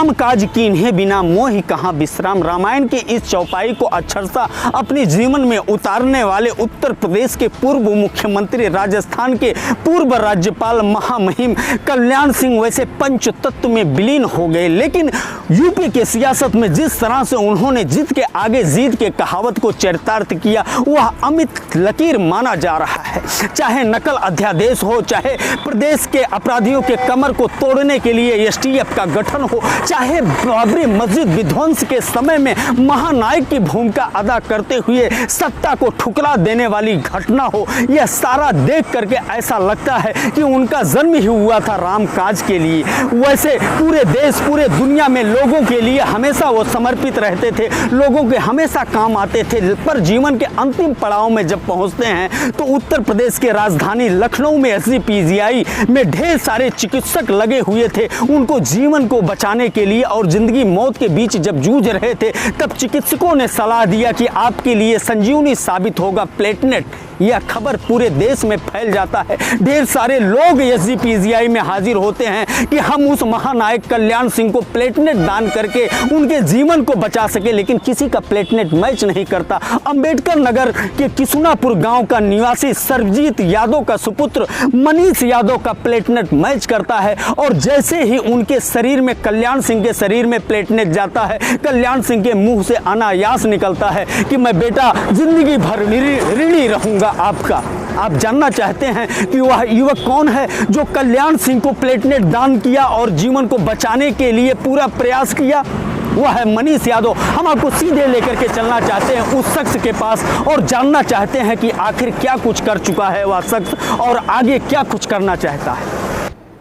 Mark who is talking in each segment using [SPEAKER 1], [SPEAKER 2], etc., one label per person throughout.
[SPEAKER 1] काम काज कीन्हे बिना मोहि कहाँ विश्राम। रामायण की इस चौपाई को अक्षरशः अपने जीवन में उतारने वाले उत्तर प्रदेश के पूर्व मुख्यमंत्री, राजस्थान के पूर्व राज्यपाल महामहिम कल्याण सिंह वैसे पंच तत्व में विलीन हो गए। लेकिन यूपी के सियासत में जिस तरह से उन्होंने जीत के आगे जीत के कहावत को चरितार्थ किया, वह अमित लकीर माना जा रहा है। चाहे नकल अध्यादेश हो, चाहे प्रदेश के अपराधियों के कमर को तोड़ने के लिए एसटीएफ का गठन हो, चाहे बाबरी मस्जिद विध्वंस के समय में महानायक की भूमिका अदा करते हुए सत्ता को ठुकरा देने वाली घटना हो, यह सारा देख करके ऐसा लगता है कि उनका जन्म ही हुआ था राम काज के लिए। वैसे पूरे देश, पूरे दुनिया में लोगों के लिए हमेशा वो समर्पित रहते थे, लोगों के हमेशा काम आते थे। पर जीवन के अंतिम पड़ाव में जब पहुंचते हैं तो उत्तर प्रदेश के राजधानी लखनऊ में एसजीपीजीआई में ढेर सारे चिकित्सक लगे हुए थे उनको जीवन को बचाने के लिए, और जिंदगी मौत के बीच जब जूझ रहे थे तब चिकित्सकों ने सलाह दिया कि आपके लिए संजीवनी साबित होगा प्लेटलेट। यह खबर पूरे देश में फैल जाता है, ढेर सारे लोग एसजीपीजीआई में हाजिर होते हैं कि हम उस महानायक कल्याण सिंह को प्लेटलेट दान करके उनके जीवन को बचा सके। लेकिन किसी का प्लेटलेट मैच नहीं करता। अंबेडकर नगर के किसुनापुर गांव का निवासी सरबजीत यादव का सुपुत्र मनीष यादव का प्लेटलेट मैच करता है, और जैसे ही उनके शरीर में, कल्याण सिंह के शरीर में प्लेटलेट जाता है, कल्याण सिंह के मुंह से अनायास निकलता है कि मैं बेटा जिंदगी भर ऋणी रहूंगा आपका। आप जानना चाहते हैं कि वह युवक कौन है जो कल्याण सिंह को प्लेटलेट दान किया और जीवन को बचाने के लिए पूरा प्रयास किया? वह है मनीष यादव। हम आपको सीधे लेकर के चलना चाहते हैं उस शख्स के पास और जानना चाहते हैं कि आखिर क्या कुछ कर चुका है वह शख्स और आगे क्या कुछ करना चाहता है।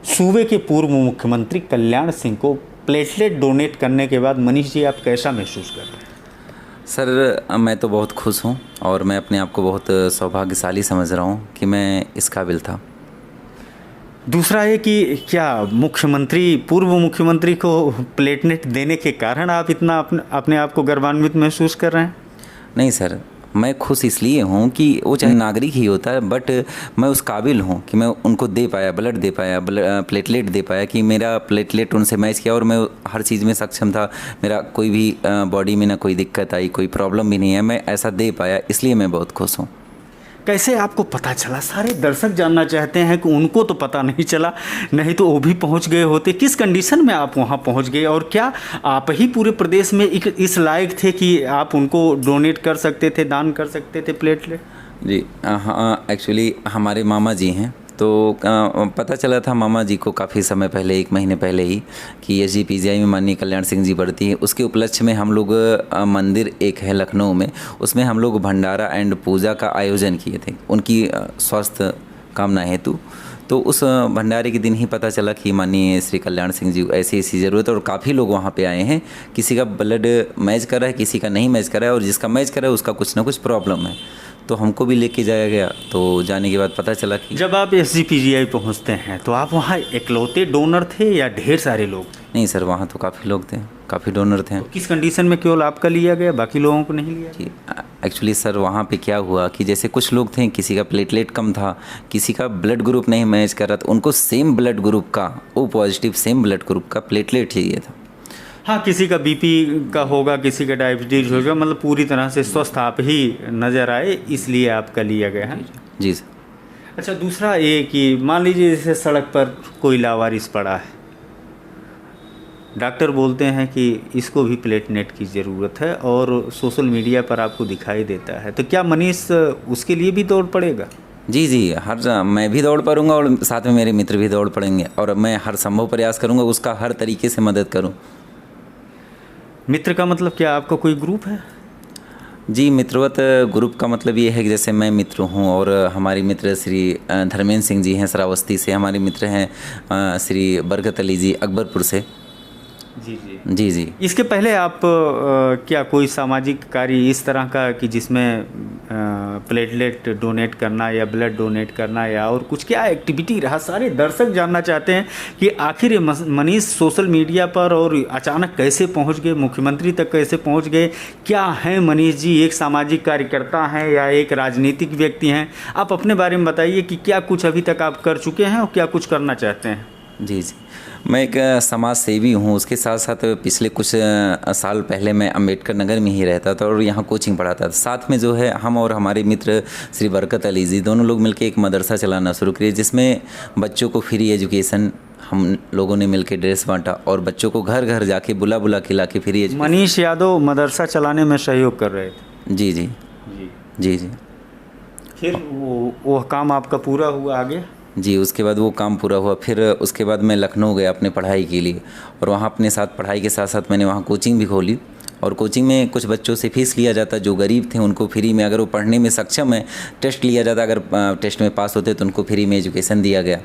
[SPEAKER 1] सूबे के पूर्व मुख्यमंत्री कल्याण सिंह को प्लेटलेट डोनेट करने के बाद मनीष जी, आप कैसा महसूस कर रहे हैं?
[SPEAKER 2] सर, मैं तो बहुत खुश हूँ और मैं अपने आप को बहुत सौभाग्यशाली समझ रहा हूँ कि मैं इस काबिल था।
[SPEAKER 1] दूसरा है कि क्या मुख्यमंत्री, पूर्व मुख्यमंत्री को प्लेटलेट देने के कारण आप इतना अपने आप को गर्वान्वित महसूस कर रहे हैं?
[SPEAKER 2] नहीं सर, मैं खुश इसलिए हूँ कि वो चाहे नागरिक ही होता है, बट मैं उस काबिल हूँ कि मैं उनको दे पाया, ब्लड दे पाया, प्लेटलेट दे पाया, कि मेरा प्लेटलेट उनसे मैच किया और मैं हर चीज़ में सक्षम था। मेरा कोई भी बॉडी में ना कोई दिक्कत आई, कोई प्रॉब्लम भी नहीं है, मैं ऐसा दे पाया, इसलिए मैं बहुत खुश हूँ।
[SPEAKER 1] कैसे आपको पता चला? सारे दर्शक जानना चाहते हैं कि उनको तो पता नहीं चला, नहीं तो वो भी पहुंच गए होते। किस कंडीशन में आप वहां पहुंच गए, और क्या आप ही पूरे प्रदेश में इस लायक थे कि आप उनको डोनेट कर सकते थे, दान कर सकते थे प्लेटलेट?
[SPEAKER 2] जी हाँ, एक्चुअली हमारे मामा जी हैं, तो पता चला था मामा जी को काफ़ी समय पहले, 1 महीने पहले ही, कि एसजीपीजीआई में माननीय कल्याण सिंह जी बढ़ती है। उसके उपलक्ष्य में हम लोग मंदिर एक है लखनऊ में, उसमें हम लोग भंडारा एंड पूजा का आयोजन किए थे उनकी स्वास्थ्य कामना हेतु। तो उस भंडारे के दिन ही पता चला कि माननीय श्री कल्याण सिंह जी ऐसी ऐसी ज़रूरत है, और काफ़ी लोग वहाँ पे आए हैं। किसी का ब्लड मैच कर रहा है, किसी का नहीं मैच कर रहा है, और जिसका मैच कर रहा है उसका कुछ ना कुछ प्रॉब्लम है। तो हमको भी लेके जाया गया, तो जाने के बाद पता चला कि
[SPEAKER 1] जब आप एसजीपीजीआई पहुंचते हैं तो आप वहां इकलौते डोनर थे या ढेर सारे लोग?
[SPEAKER 2] नहीं सर, वहाँ तो काफ़ी लोग थे, काफ़ी डोनर थे।
[SPEAKER 1] तो किस कंडीशन में केवल आपका लिया गया, बाकी लोगों को नहीं लिया गया?
[SPEAKER 2] एक्चुअली सर, वहाँ पे क्या हुआ कि जैसे कुछ लोग थे, किसी का प्लेटलेट कम था, किसी का ब्लड ग्रुप नहीं मैच कर रहा था, उनको सेम ब्लड ग्रुप का, O positive same blood group का प्लेटलेट चाहिए था।
[SPEAKER 1] हाँ, किसी का बीपी का होगा, किसी का डायबिटीज होगा, मतलब पूरी तरह से स्वस्थ आप ही नज़र आए, इसलिए आपका लिया गया है।
[SPEAKER 2] जी सर।
[SPEAKER 1] अच्छा, दूसरा ये कि मान लीजिए जैसे सड़क पर कोई लावारिस पड़ा है, डॉक्टर बोलते हैं कि इसको भी प्लेटलेट की ज़रूरत है और सोशल मीडिया पर आपको दिखाई देता है, तो क्या मनीष उसके लिए भी दौड़ पड़ेगा?
[SPEAKER 2] जी जी, मैं भी दौड़ पड़ूंगा और साथ में मेरे मित्र भी दौड़ पड़ेंगे, और मैं हर संभव प्रयास करूंगा उसका हर तरीके से मदद करूं।
[SPEAKER 1] मित्र का मतलब क्या, आपका कोई ग्रुप है?
[SPEAKER 2] जी, मित्रवत ग्रुप का मतलब ये है कि जैसे मैं मित्र हूँ और हमारे मित्र श्री धर्मेंद्र सिंह जी हैं श्रावस्ती से, हमारे मित्र हैं श्री बरकत अली जी अकबरपुर से।
[SPEAKER 1] जी जी
[SPEAKER 2] जी जी।
[SPEAKER 1] इसके पहले आप क्या कोई सामाजिक कार्य इस तरह का कि जिसमें प्लेटलेट डोनेट करना या ब्लड डोनेट करना या और कुछ, क्या एक्टिविटी रहा? सारे दर्शक जानना चाहते हैं कि आखिर ये मनीष सोशल मीडिया पर और अचानक कैसे पहुंच गए, मुख्यमंत्री तक कैसे पहुंच गए? क्या हैं मनीष जी, एक सामाजिक कार्यकर्ता हैं या एक राजनीतिक व्यक्ति हैं? आप अपने बारे में बताइए कि क्या कुछ अभी तक आप कर चुके हैं और क्या कुछ करना चाहते हैं?
[SPEAKER 2] जी जी, मैं एक समाज सेवी हूँ, उसके साथ साथ पिछले कुछ साल पहले मैं अम्बेडकर नगर में ही रहता था और यहाँ कोचिंग पढ़ाता था। साथ में जो है हम और हमारे मित्र श्री बरकत अली जी दोनों लोग मिलकर एक मदरसा चलाना शुरू किए, जिसमें बच्चों को फ्री एजुकेशन हम लोगों ने मिलकर ड्रेस बांटा और बच्चों को घर घर जाके बुला खिला के फ्री एजुकेशन।
[SPEAKER 1] मनीष यादव मदरसा चलाने में सहयोग कर रहे थे।
[SPEAKER 2] जी जी
[SPEAKER 1] जी
[SPEAKER 2] जी जी।
[SPEAKER 1] फिर वो काम आपका पूरा हुआ आगे?
[SPEAKER 2] जी, उसके बाद वो काम पूरा हुआ। फिर उसके बाद मैं लखनऊ गया अपने पढ़ाई के लिए और वहाँ अपने साथ पढ़ाई के साथ साथ मैंने वहाँ कोचिंग भी खोली और कोचिंग में कुछ बच्चों से फ़ीस लिया जाता, जो गरीब थे उनको फ्री में, अगर वो पढ़ने में सक्षम है टेस्ट लिया जाता, अगर टेस्ट में पास होते तो उनको फ्री में एजुकेशन दिया गया।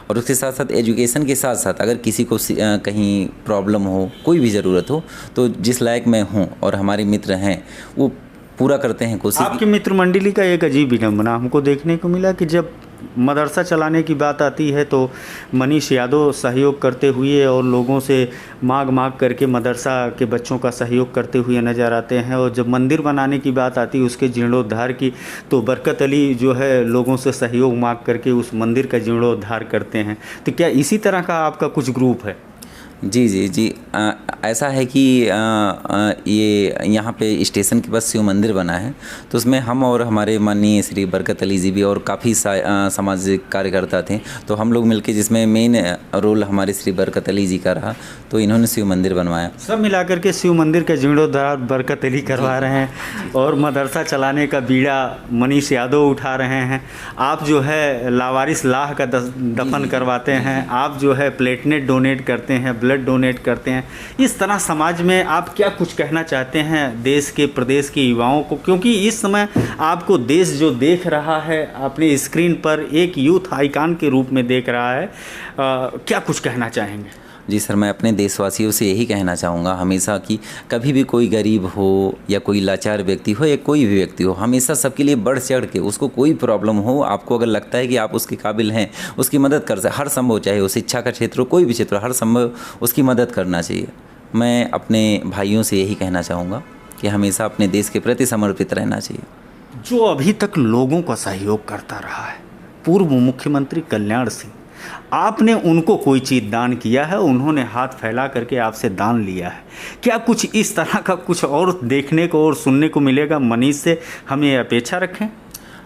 [SPEAKER 2] और उसके साथ साथ एजुकेशन के साथ साथ अगर किसी को कहीं प्रॉब्लम हो, कोई भी ज़रूरत हो, तो जिस लायक मैं हूँ और हमारे मित्र हैं वो पूरा करते हैं कोशिश।
[SPEAKER 1] आपकी मित्र मंडली का एक अजीब विडंबना हमको देखने को मिला कि जब मदरसा चलाने की बात आती है तो मनीष यादव सहयोग करते हुए और लोगों से मांग करके मदरसा के बच्चों का सहयोग करते हुए नज़र आते हैं, और जब मंदिर बनाने की बात आती है उसके जीर्णोद्धार की तो बरकत अली जो है लोगों से सहयोग मांग करके उस मंदिर का जीर्णोद्धार करते हैं। तो क्या इसी तरह का आपका कुछ ग्रुप है?
[SPEAKER 2] जी जी जी। ऐसा है कि ये यहाँ पे स्टेशन के पास शिव मंदिर बना है, तो उसमें हम और हमारे माननीय श्री बरकत अली जी भी और काफ़ी सामाजिक कार्यकर्ता थे, तो हम लोग मिलके, जिसमें मेन रोल हमारे श्री बरकत अली जी का रहा, तो इन्होंने शिव मंदिर बनवाया।
[SPEAKER 1] सब मिलाकर के शिव मंदिर का जीर्णोद्धार बरकत अली करवा रहे हैं और मदरसा चलाने का बीड़ा मनीष यादव उठा रहे हैं। आप जो है लावारिस लाह का दफन करवाते हैं, आप जो है प्लेटलेट डोनेट करते हैं, ब्लड डोनेट करते हैं। इस तरह समाज में आप क्या कुछ कहना चाहते हैं देश के, प्रदेश के युवाओं को, क्योंकि इस समय आपको देश जो देख रहा है अपने स्क्रीन पर एक यूथ आइकॉन के रूप में देख रहा है, क्या कुछ कहना चाहेंगे?
[SPEAKER 2] जी सर, मैं अपने देशवासियों से यही कहना चाहूँगा हमेशा कि कभी भी कोई गरीब हो या कोई लाचार व्यक्ति हो या कोई भी व्यक्ति हो, हमेशा सबके लिए बढ़ चढ़ के, उसको कोई प्रॉब्लम हो, आपको अगर लगता है कि आप उसके काबिल हैं, उसकी मदद कर सकते, हर संभव, चाहे वो शिक्षा का क्षेत्र हो, कोई भी क्षेत्र हो, हर संभव उसकी मदद करना चाहिए। मैं अपने भाइयों से यही कहना चाहूँगा कि हमेशा अपने देश के प्रति समर्पित रहना चाहिए।
[SPEAKER 1] जो अभी तक लोगों का सहयोग करता रहा है पूर्व मुख्यमंत्री कल्याण सिंह, आपने उनको कोई चीज़ दान किया है? उन्होंने हाथ फैला करके आपसे दान लिया है। क्या कुछ इस तरह का कुछ और देखने को और सुनने को मिलेगा मनीष से? हम ये अपेक्षा रखें?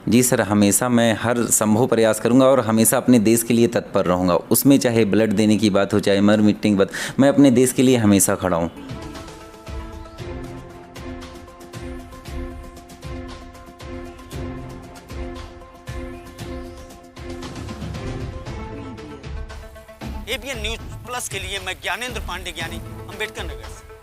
[SPEAKER 2] जी सर, हमेशा मैं हर संभव प्रयास करूंगा और हमेशा अपने देश के लिए तत्पर रहूंगा। उसमें चाहे ब्लड देने की बात हो, चाहे मर मिटने की बात, मैं अपने देश के लिए हमेशा खड़ा हूँ।
[SPEAKER 1] एबीएन न्यूज़ प्लस के लिए मैं ज्ञानेंद्र पांडे, ज्ञानी, अम्बेडकर नगर से।